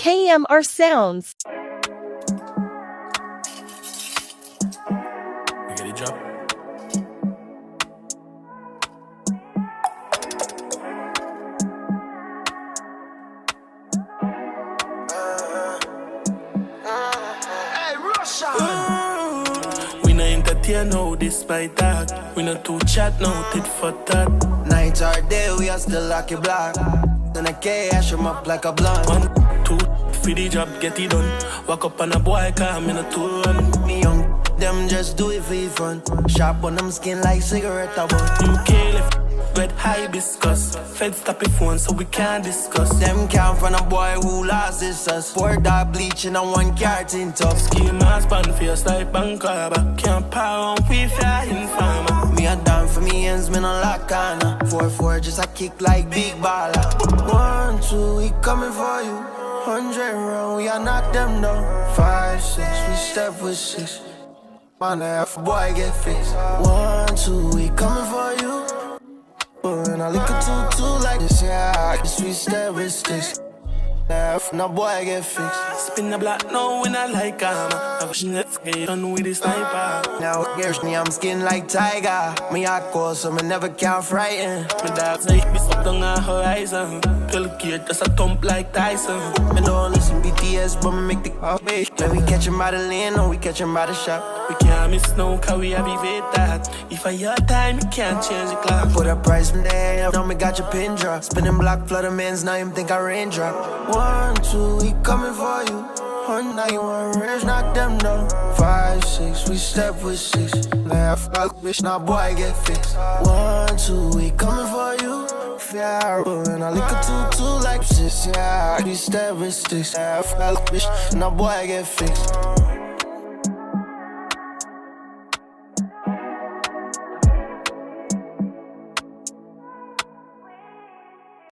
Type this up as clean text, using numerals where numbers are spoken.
KMRSounds. We get it drop. Hey, Russia! We no entertain now, despite that. We no too chat now, tit for tat. Night or day, we are still lucky black. Then I cash him up like a blunt. 1, 2, for the job, get it done. Walk up on a boy, car, me no too run. Me young, them just do it for fun. Sharp on them skin like cigarette I want. UK left, red hibiscus. Fed stop your phone so we can't discuss. Them can't from a boy who lost his us. Pour dark bleach in a 1 carton top. Ski mask, band face like Bankaba. Can't power on, we fire informer. Me a down for me ends, me no lock on. 4-4 just a kick like big baller. 1, 2, we coming for you. 100 round, we a knock them down. 5, 6, we step with 6. Man, half boy get fixed. 1, 2, we coming for you. When I look at 2, 2 like this, yeah, this we step with 6. Half, now boy get fixed. Spin the block now when I like armor. I wish let's get done with the sniper. Now here's me, I'm skin like tiger. Me hot Kosa, me never can't frighten. My dogs like me up down on horizon. Pill kid just a thump like Tyson. Me don't listen BTS, but me make the call. When we catch him by the lane or we catch him by the shop. We can't miss no, cause we have evade that. If I your time, you can't change the clock. Put a price from there, now me got your pin drop. Spinning block, flood of mans, now him think I raindrop. 1, 2, we coming for you. 1, 9, 1, range, knock them down. 5, 6, we step with 6. Left, fuck, bitch, now boy get fixed. 1, 2, we coming for you. Yeah, when I look at 2, 2 like 6, yeah, we step with 6. Left, fuck, bitch, now boy get fixed.